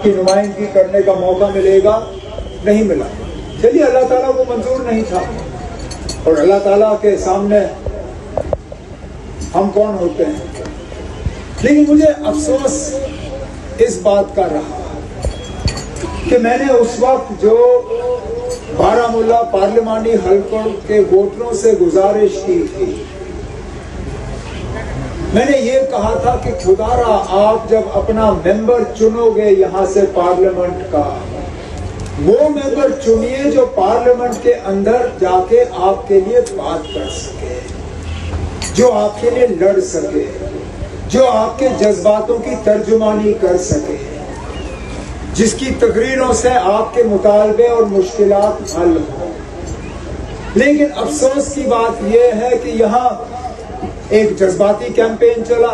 کی نمائندگی کرنے کا موقع ملے گا، نہیں ملا۔ چلیے، اللہ تعالیٰ کو منظور نہیں تھا، اور اللہ تعالیٰ کے سامنے ہم کون ہوتے ہیں؟ لیکن مجھے افسوس اس بات کا رہا کہ میں نے اس وقت جو بارہمولہ پارلیمانی حلقوں کے ووٹروں سے گزارش کی تھی، میں نے یہ کہا تھا کہ خدا را آپ جب اپنا ممبر چنو گے یہاں سے پارلیمنٹ کا، وہ ممبر چنیے جو پارلیمنٹ کے اندر جا کے آپ کے لیے بات کر سکے، جو آپ کے لیے لڑ سکے، جو آپ کے جذباتوں کی ترجمانی کر سکے، جس کی تقریروں سے آپ کے مطالبے اور مشکلات حل ہوں۔ لیکن افسوس کی بات یہ ہے کہ یہاں ایک جذباتی کیمپین چلا،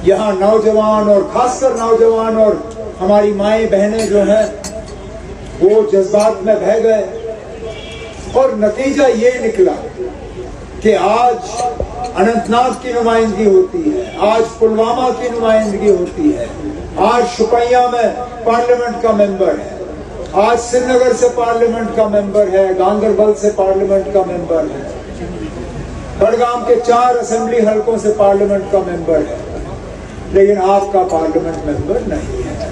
یہاں نوجوان اور خاص کر نوجوان اور ہماری مائیں بہنیں جو ہیں وہ جذبات میں بہہ گئے، اور نتیجہ یہ نکلا کہ آج اننت ناگ کی نمائندگی ہوتی ہے، آج پلوامہ کی نمائندگی ہوتی ہے، آج شوپیاں میں پارلیمنٹ کا ممبر ہے، آج سری نگر سے پارلیمنٹ کا ممبر ہے، گاندربل سے پارلیمنٹ کا ممبر ہے، بڑگام کے 4 اسمبلی حلقوں سے پارلیمنٹ کا ممبر ہے، لیکن آپ کا پارلیمنٹ ممبر نہیں ہے،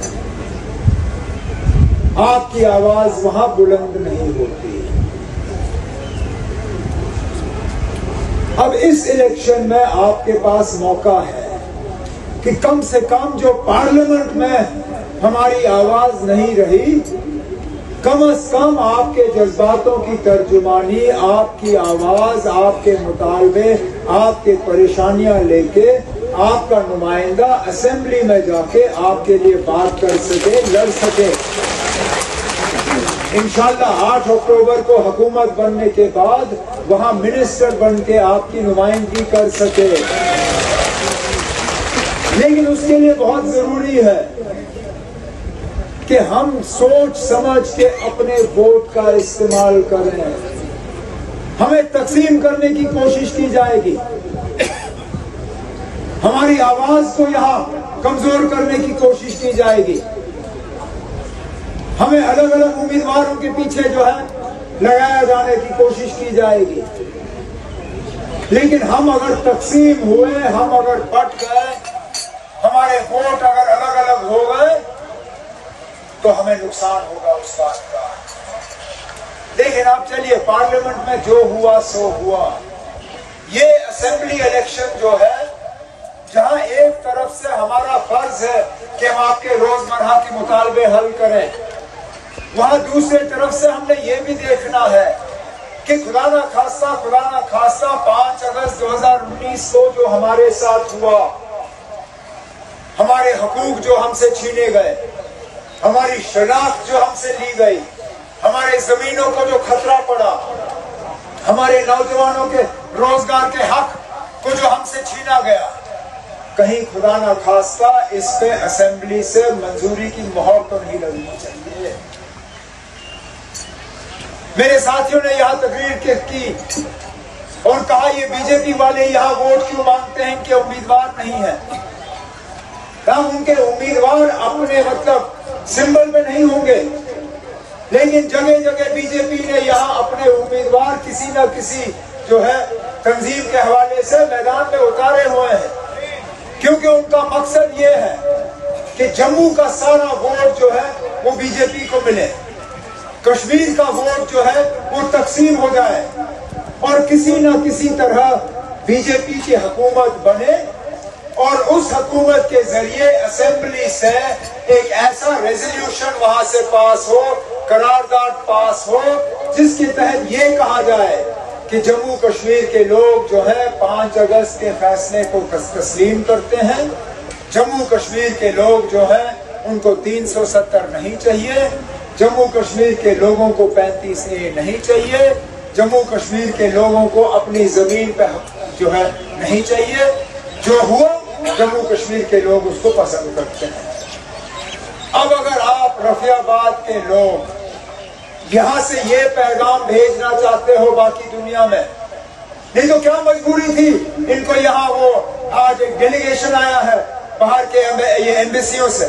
آپ کی آواز وہاں بلند نہیں ہوتی۔ اب اس الیکشن میں آپ کے پاس موقع ہے کہ کم سے کم جو پارلیمنٹ میں ہماری آواز نہیں رہی، کم از کم آپ کے جذباتوں کی ترجمانی، آپ کی آواز، آپ کے مطالبے، آپ کے پریشانیاں لے کے آپ کا نمائندہ اسمبلی میں جا کے آپ کے لیے بات کر سکے، لڑ سکے۔ انشاءاللہ 8 اکتوبر کو حکومت بننے کے بعد وہاں منسٹر بن کے آپ کی نمائندگی کر سکے۔ لیکن اس کے لیے بہت ضروری ہے کہ ہم سوچ سمجھ کے اپنے ووٹ کا استعمال کریں۔ ہمیں تقسیم کرنے کی کوشش کی جائے گی، ہماری آواز کو یہاں کمزور کرنے کی کوشش کی جائے گی، ہمیں الگ الگ امیدواروں کے پیچھے جو ہے لگایا جانے کی کوشش کی جائے گی۔ لیکن ہم اگر تقسیم ہوئے، ہم اگر بٹ گئے، ہمارے ووٹ اگر الگ الگ ہو گئے تو ہمیں نقصان ہوگا اس بات کا۔ لیکن اب چلیے، پارلیمنٹ میں جو ہوا سو ہوا۔ یہ اسمبلی الیکشن جو ہے، جہاں ایک طرف سے ہمارا فرض ہے کہ ہم آپ کے روزمرہ کے مطالبے حل کریں، وہاں دوسرے طرف سے ہم نے یہ بھی دیکھنا ہے کہ خدا نہ خواستہ 5 اگست 2019 کو جو ہمارے ساتھ ہوا، ہمارے حقوق جو ہم سے چھینے گئے، ہماری شناخت جو ہم سے لی گئی، ہمارے زمینوں کو جو خطرہ پڑا، ہمارے نوجوانوں کے روزگار کے حق کو جو ہم سے چھینا گیا، کہیں خدا نہ خواستہ اس پہ اسمبلی سے منظوری کی مہر تو نہیں لگنی چاہیے۔ میرے ساتھیوں نے یہاں تقریر کی اور کہا یہ بی جے پی والے یہاں ووٹ کیوں مانگتے ہیں، ان کے امیدوار نہیں ہیں۔ ہم ان کے امیدوار اپنے سمبل میں نہیں ہوں گے، لیکن جگہ جگہ بی جے پی نے یہاں اپنے امیدوار کسی نہ کسی جو ہے تنظیم کے حوالے سے میدان میں اتارے ہوئے ہیں، کیونکہ ان کا مقصد یہ ہے کہ جموں کا سارا ووٹ جو ہے وہ بی جے پی کو ملے، کشمیر کا ووٹ جو ہے وہ تقسیم ہو جائے، اور کسی نہ کسی طرح بی جے پی کی حکومت بنے، اور اس حکومت کے ذریعے اسمبلی سے ایک ایسا ریزولوشن وہاں سے پاس ہو، قرارداد پاس ہو، جس کے تحت یہ کہا جائے کہ جموں کشمیر کے لوگ جو ہے 5 اگست کے فیصلے کو تسلیم کرتے ہیں، جموں کشمیر کے لوگ جو ہیں ان کو 370 نہیں چاہیے، جموں کشمیر کے لوگوں کو 35A نہیں چاہیے، جموں کشمیر کے لوگوں کو اپنی زمین پہ جو ہے نہیں چاہیے۔ جو ہوا جموں کشمیر کے لوگ اس کو پسند کرتے ہیں۔ اب اگر آپ رفیع آباد کے لوگ یہاں سے یہ پیغام بھیجنا چاہتے ہو باقی دنیا میں، نہیں تو کیا مجبوری تھی ان کو یہاں وہ آج ایک ڈیلیگیشن آیا ہے باہر کے یہ ایمبیسیوں سے،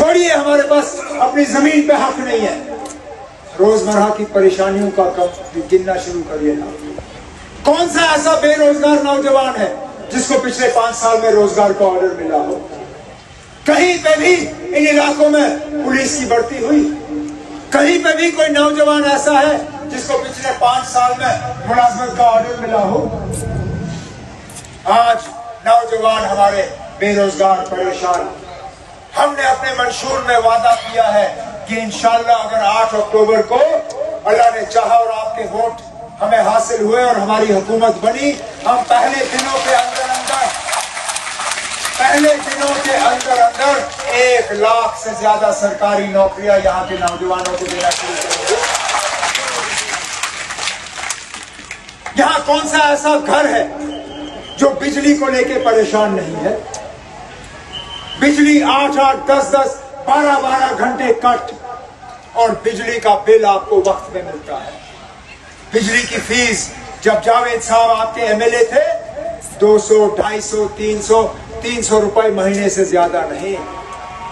چھوڑیے ہمارے پاس اپنی زمین پہ حق نہیں ہے. روزمرہ کی پریشانیوں کا کم گننا شروع کریے نا. کون سا ایسا بے روزگار نوجوان ہے جس کو پچھلے 5 سال میں روزگار کا آرڈر ملا ہو؟ کہیں پہ بھی ان علاقوں میں پولیس کی بڑھتی ہوئی؟ کہیں پہ بھی کوئی نوجوان ایسا ہے جس کو پچھلے 5 سال میں ملازمت کا آرڈر ملا ہو؟ آج نوجوان ہمارے بے روزگار پریشان. ہم نے اپنے منشور میں وعدہ کیا ہے کہ انشاءاللہ اگر 8 اکتوبر کو اللہ نے چاہا اور آپ کے ووٹ ہمیں حاصل ہوئے اور ہماری حکومت بنی، ہم پہلے دنوں کے اندر 1 لاکھ سے زیادہ سرکاری نوکریاں یہاں کے نوجوانوں کو دینا شروع کریں گے. یہاں کون سا ایسا گھر ہے جو بجلی کو لے کے پریشان نہیں ہے؟ بجلی 8-8, 10-10, 12-12 گھنٹے کٹ اور بجلی کا بل آپ کو وقت میں ملتا ہے. بجلی کی فیس جب جاوید صاحب آپ کے ایم ایل اے تھے 200, 250, 300 روپے مہینے سے زیادہ نہیں.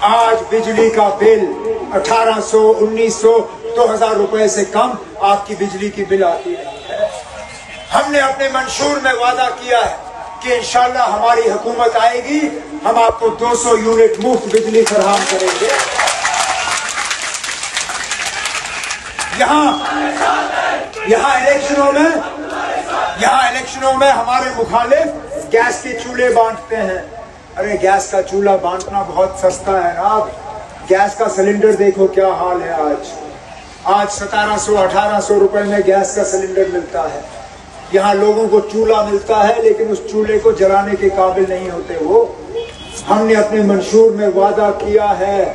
آج بجلی کا بل 1800, 1900, 2000 روپے سے کم آپ کی بجلی کی بل آتی نہیں ہے. ہم نے اپنے منشور میں وعدہ کیا ہے کہ انشاءاللہ ہماری حکومت آئے گی، ہم آپ کو 200 یونٹ مفت بجلی فراہم کریں گے. یہاں الیکشنوں میں ہمارے مخالف گیس کے چولہے بانٹتے ہیں. ارے گیس کا چولہا بانٹنا بہت سستا ہے نا. گیس کا سلنڈر دیکھو کیا حال ہے. آج 1700-1800 روپے میں گیس کا سلنڈر ملتا ہے. یہاں لوگوں کو چولہا ملتا ہے لیکن اس چولہے کو جلانے کے قابل نہیں ہوتے وہ. ہم نے اپنے منشور میں وعدہ کیا ہے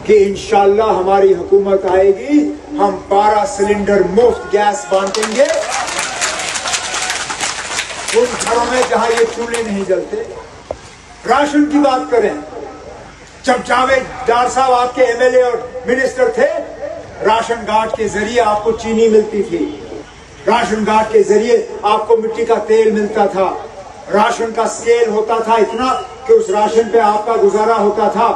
کہ انشاءاللہ ہماری حکومت آئے گی، ہم 12 سلنڈر مفت گیس بانٹیں گے ان گھروں میں جہاں یہ چولہے نہیں جلتے. راشن کی بات کریں، جب جاوید ڈار صاحب آپ کے ایم ایل اے اور منسٹر تھے، راشن کارڈ کے ذریعے آپ کو چینی ملتی تھی، راشن کارڈ کے ذریعے آپ کو مٹی کا تیل ملتا تھا، راشن کا سکیل ہوتا تھا اتنا کہ اس راشن پہ آپ کا گزارا ہوتا تھا.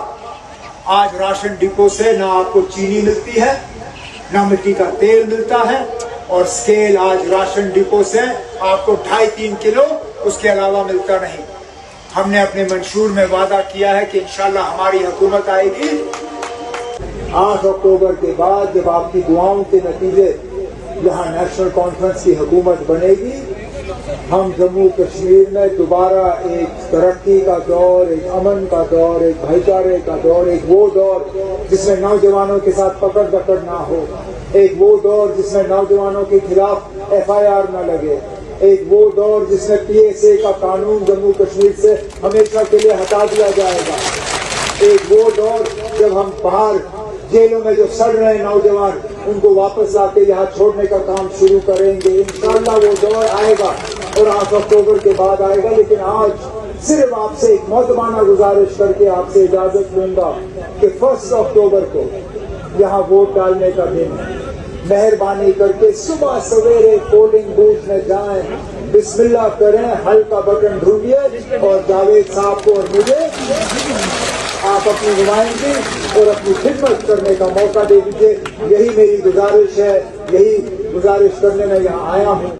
آج راشن ڈپو سے نہ آپ کو چینی ملتی ہے، نہ مٹی کا تیل ملتا ہے، اور سکیل آج راشن ڈپو سے آپ کو 2.5-3 کلو اس کے علاوہ ملتا نہیں. ہم نے اپنے منشور میں وعدہ کیا ہے کہ انشاءاللہ ہماری حکومت آئے گی 8 اکتوبر کے بعد، جب آپ کی دعاؤں کے نتیجے یہاں نیشنل کانفرنس کی حکومت بنے گی، ہم جموں کشمیر میں دوبارہ ایک ترقی کا دور، ایک امن کا دور، ایک بھائی چارے کا دور، ایک وہ دور جس میں نوجوانوں کے ساتھ پکڑ دکڑ نہ ہو، ایک وہ دور جس میں نوجوانوں کے خلاف FIR نہ لگے، ایک وہ دور جس میں PSA کا قانون جموں کشمیر سے ہمیشہ کے لیے ہٹا دیا جائے گا، ایک وہ دور جب ہم باہر جیلوں میں جو سڑ رہے نوجوان ان کو واپس لا کے یہاں چھوڑنے کا کام شروع کریں گے. انشاءاللہ وہ دور آئے گا اور 8 اکتوبر کے بعد آئے گا. لیکن آج صرف آپ سے ایک مؤدبانہ گزارش کر کے آپ سے اجازت لوں گا کہ 1 اکتوبر کو یہاں ووٹ ڈالنے کا دن ہے. مہربانی کر کے صبح سویرے پولنگ بوتھ میں جائیں، بسم اللہ کریں، حل کا بٹن ڈھونڈیے اور جاوید صاحب کو اور مجھے آپ اپنی نمائندگی اور اپنی خدمت کرنے کا موقع دے دیجیے. یہی میری گزارش ہے، یہی گزارش کرنے میں یہاں آیا ہوں.